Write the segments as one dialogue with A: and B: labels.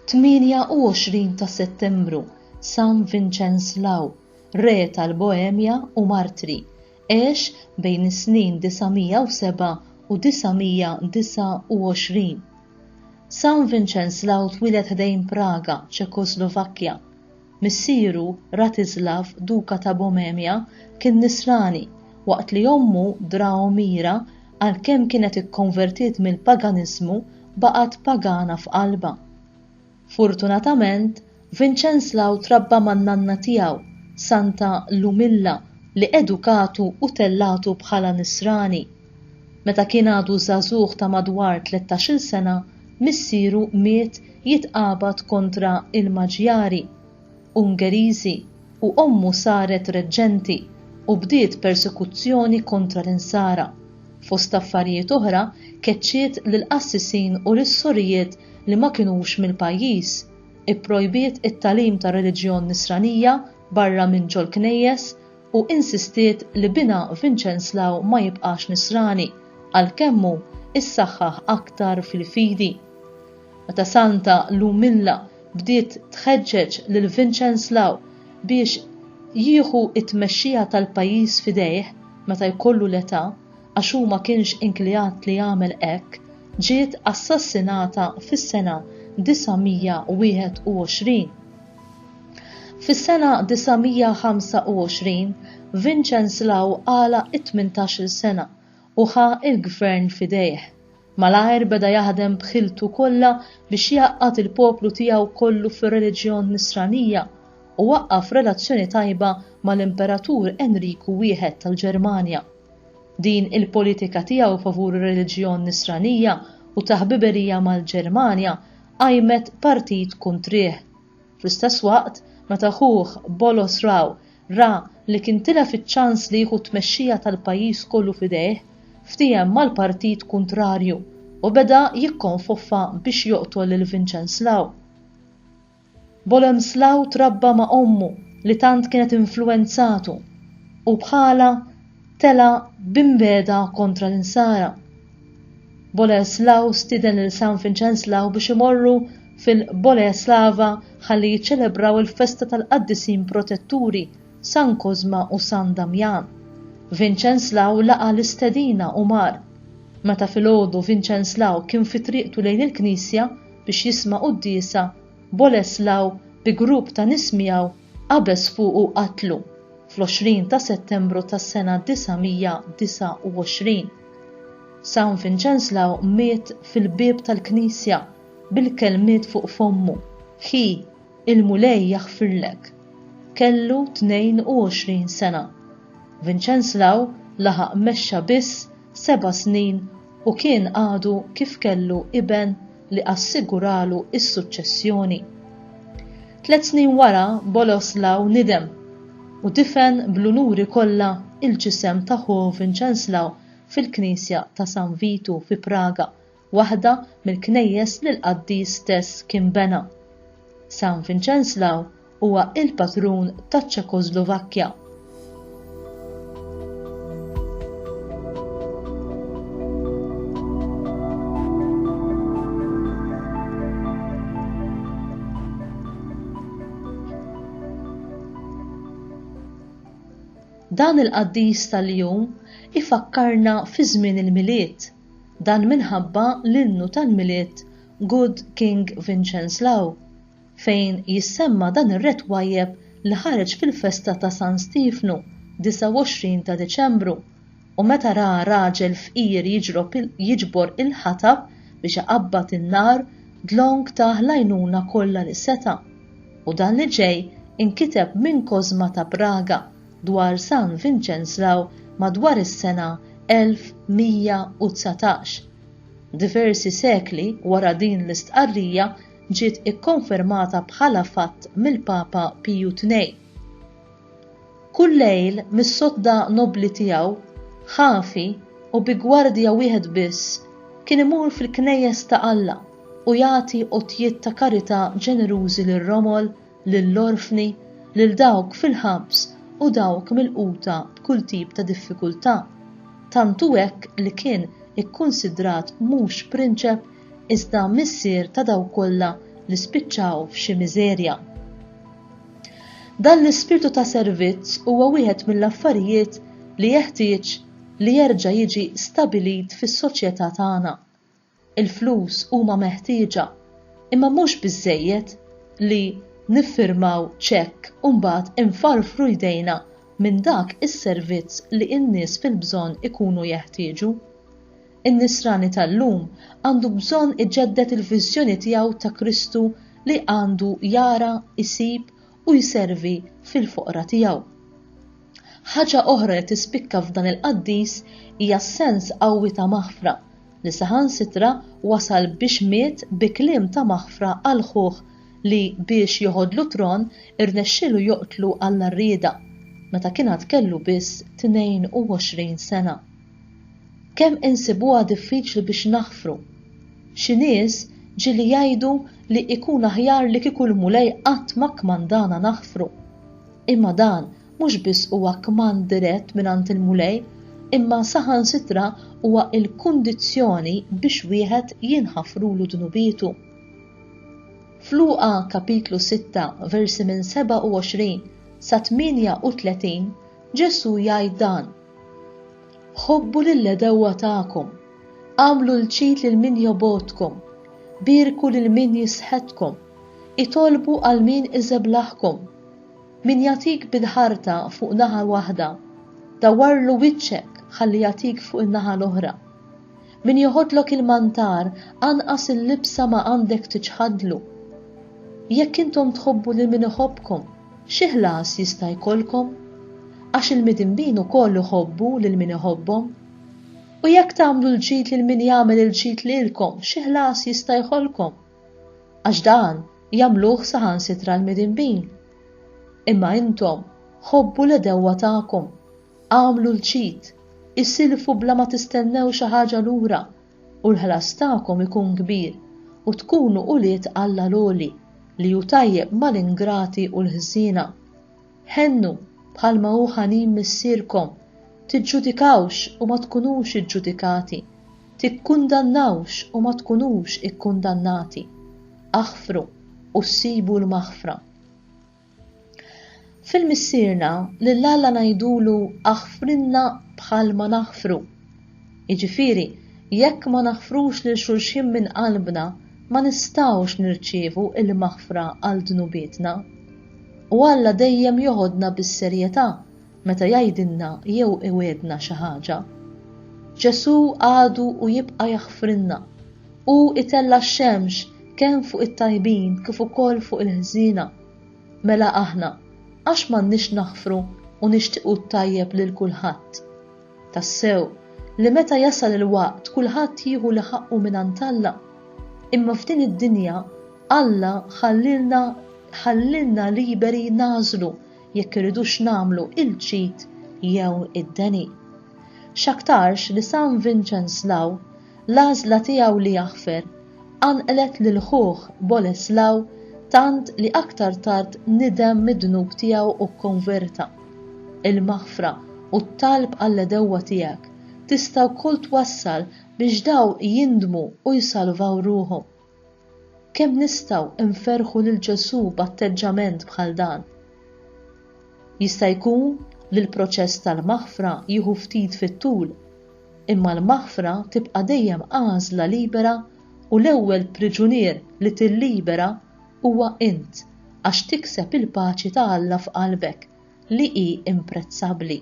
A: 28 ta' Settembru, San Vincenslaw, re tal-Boemja u martri, għex bejn is-snin 907 u 929. San Vincenslaw twieled ħdejn Praga, Ċekoslovakkja. Missieru Ratislav, Duka ta' Boemja, kien Nisrani, waqt li ommu Drahomira għalkemm kienet ikkonvertiet mill-paganiżmu baqgħet pagana f'qalbha. Fortunatament, Vincenslaw trabba man-nanna tiegħu, Santa Lumilla, li edukatu u tellatu bħala Nisrani. Meta kien għadu żagħżugħ ta' madwar 13-il sena, missieru miet jitqabad kontra il-Maġjari, Ungeriżi u ommu saret reġġenti u bdiet persekuzzjoni kontra l-insara. Fost affarijiet oħra keċċiet lill-qassisin u lis-sorijiet li ma kinux mill-pajjiż, ipprojbiet it-tagħlim ta' reliġjon Nisranija barra minn ġol-knejjes u insistiet li bina Vincenslaw ma jibqax Nisrani għalkemm hu issaħħaħ aktar fil-fidi. Meta Santa Lumilla bdiet tħeġġeġ lil Vincenslaw biex jieħu it-tmexxija tal-pajjiż f'idejh meta jkollu l-età għax hu ma kienx inklijat li jagħmel hekk, ġiet assassinata fis-sena 921. Fis-sena 925 Vincenslaw għala 18-il sena u ħa il-gvern f'idejh. Malajr beda jaħdem bħiltu kollha biex jaqqat il-poplu tiegħu kollu fir-reliġjon Nisranija u waqqaf relazzjoni tajba mal-Imperatur Enriku wieħed tal-Ġermanja. Din il-politika tiegħu favur ir-reliġjon Nisranija u taħbiberija mal-Ġermanja għajmet partit kontrih. Fl-istess waqt, meta ħuh Bolesław ra li kien tilef iċ-ċans li jieħu tmexxija tal-pajjiż kollu f'idejh, ftehim mal-partit kontrarju u beda jikkonfoffa biex joqtol lil Vincenslaw. Bolesław trabba ma' ommu li tant kienet influenzatu u bħala tela bimbeda kontra l-insara. Bolesław stiden lil San Vincenslaw biex imorru fil-Boleslava ħalli jiċċelebraw il-festa tal-qaddisin protetturi San Kozma u San Damjan. Vincenslaw laqa l-istedina u mar. Meta filgħodu Vincenslaw kien fi triqtu lejn il-Knisja biex jisma' quddiesa, Bolesław bi grupp ta' nies miegħu qabeż fuqu qatlu fl-20 ta' Settembru tas-sena 929. San Vincenslaw miet fil-bieb tal-Knisja bil-kelmiet fuq fommu: Ħi, il-Mulej jaħfirlek. Kellu 22 sena. Vincenslaw laħaq mexxa biss 7 snin u kien għadu kif kellu iben li assiguralu is-suċċessjoni. 3 snin wara Bolesław nidem u difen bl-unuri kollha il-ġisem ta' ħu Vincenslaw fil-Knisja ta' San Vitu fi Praga, waħda mill-knejjes li l-qaddis stess kien bena. San Vincenslaw huwa il-patrun taċ-Ċekoslovakkja. Dan il-qaddis tal-jum ifakkarna fi żmien il-miliet, dan minħabba l-innu tal-miliet Good King Vincenslaw, fejn jissemma dan ir-re twajjeb li ħareġ fil-festa ta' San Stefnu 29 ta' Deċembru u meta ra raġel fqir jiġbor il-ħatab biex iqabbad in-nar dlong ta' l-għajnuna kollha li seta' u dan li ġej inkiteb minn Kozma ta' Praga dwar San Vincenslaw madwar is-sena 1119. Diversi sekli wara din l-istqarrija ġiet ikkonfermata bħala fatt mill-Papa Piju II. Kull lejl mis-sodda nobli tiegħu, ħafi u bi gwardja wieħed biss, kien imur fil-knejjes ta' Alla u jagħti qotjiet ta' karità ġenerużi lir-romol, lill-orfni, lil dawk fil-ħabs u dawk milquta b'kull tip ta' diffikultà. Tantu hekk li kien ikkunsidrat mhux prinċep iżda missier ta' dawk kollha li spiċċaw f'xi miżerja. Dan l-ispirtu ta' servizz huwa wieħed mill-affarijiet li jeħtieġ li jerġa' jiġi stabilit fis-soċjetà tagħna. Il-flus huma meħtieġa, imma mhux biżżejjed li niffirmaw ċekk u mbagħad infarfru jdejna minn dak is-servizz li n-nies fil-bżonn ikunu jeħtieġu. In-nisrani tal-lum għandu bżonn iġeddet il-viżjoni tiegħu ta' Kristu li għandu jara, isib u jservi fil-foqra tiegħu. Ħaġa oħra li tispikka f'dan il-qaddis hija sens qawwi ta' maħfra li saħansitra wasal biex miet bi kliem ta' maħfra għal ħuħ li biex joħodlu tron irnexxielu joqtlu Alla-rrieda meta kien għad kellu biss 22 sena. Kemm insibuha diffiċli biex naħfru. Xi nies ġieli jgħidu li ikun aħjar li kieku l-mulej qatt ma kmandana naħfru. Imma dan mhux biss huwa kmand dirett mingħand il-mulej, imma saħansitra huwa l-kundizzjoni biex wieħed jinħafrulu dnubietu. F'Luqa kapitlu 6 versi minn 27 sa 38 Ġesu jgħid dan: Ħobbu lill-edewwa tagħkom, għamlu l-ċid lil min jobodkom, birku lil min jisħedkom, itolbu għal min iżeblaħkom. Min jatik bidħarta fuq naħa waħda, dawarlu wiċċek ħalli jatik fuq in-naħa l-oħra. Min joħodlok il-mantar anqas il-libsa ma għandek tiġħadlu. Jekk intom tħobbu lil min iħobbkom, xi ħlas jista' jkollkom? Għax il-midinbin ukoll iħobbu lil min iħobbhom. U jekk tagħmlu l-ġid lil min jagħmel il-ġid lilkom, xi ħlas jista' jkollkom? Għax dan jagħmluh saħansitra l-midinbin. Imma intom ħobbu l-edewwa tagħkom, għamlu l-ċid, issilfu bla ma tistennew xi ħaġa lura u l-ħlas tagħkom ikun kbir u tkunu quliet Alla l-għoli li hu tajjeb mal-ingrati u l-ħżiena. Ħennu bħalma hu ħanin missierkom, tiġġudikawx u ma tkunux iġġudikati, tikkundannawx u ma tkunux ikkundannati. Aħfru u ssibu l-maħfra. Fil-missierna lill-Alla ngħidulu aħfrinna bħalma naħfru. Jiġifieri, jekk ma naħfrux lil xulxin minn qalbna, ma nistgħux nirċievu il-maħfra għal dnubietna. U Alla dejjem joħodna bis-serjetà meta jgħidilna jew iwedna xi ħaġa. Ġesu għadu u jibqa' jaħfrinna u itella x-xemx kemm fuq it-tajbin kif ukoll fuq il-ħżiena. Mela aħna għax m'għandniex naħfru u nixtiequ t-tajjeb lil kulħadd. Tassew li meta jasal il-waqt kulħadd jieħu li ħaqqu mingħand Alla. Imma f'din id-dinja Alla ħallilna liberi nażlu jekk iridux nagħmlu il-ċid jew id-deni. X'aktarx li San Vinċenslaw l-għażla tiegħu li jaħfer anqlet lil ħuħ Boleslaw tant li aktar tard nidem mid-dnub tiegħu u konverta. Il-maħfra u t-talb għall-edewwa tiegħek tista' wkoll twassal biex daw jindmu u jsalvaw ruhom. Kemm nistgħu nferħu lil Ġesu b'atteġġament bħal dan? Jista' jkun li l-proċess tal-maħfra jieħu ftit fit-tul, imma l-maħfra tibqa' dejjem għażla libera u l-ewwel priġunier li tillibera huwa int għax tikseb il-paċi ta' Alla f'qalbek li hi imprezzabbli.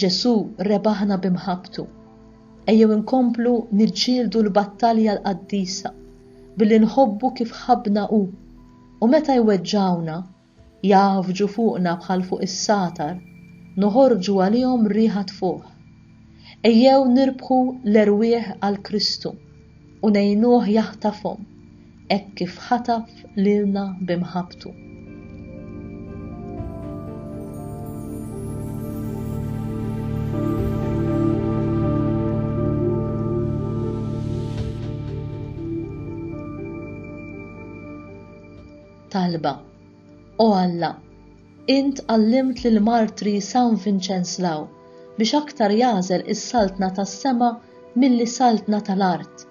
A: Ġesu rebaħna bimħabtu. Ejjew inkomplu niġġieldu l-battalja l-qaddisa billi nħobbu kif ħabna hu u meta jweġġawna jafġu fuqna bħal fuq is-satar noħorġu għalihom riħa tfuħ. Ejjew nirbħu l-erwieħ għal Kristu u ngħinuh jaħtafhom hekk kif ħataf lilna bimħabtu. Talba: O Alla, int għallimt lil martri San Vinċenslaw biex aktar jażel is-saltna tas-sema milli saltna tal-art.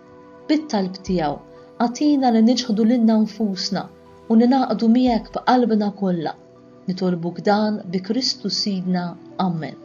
A: Bit-talb tiegħu għatina li niġħdu lilna nfusna u ninaqdu miegħek b'qalbna kollha. Nitolbuk dan bi Kristu Sidna. Amen.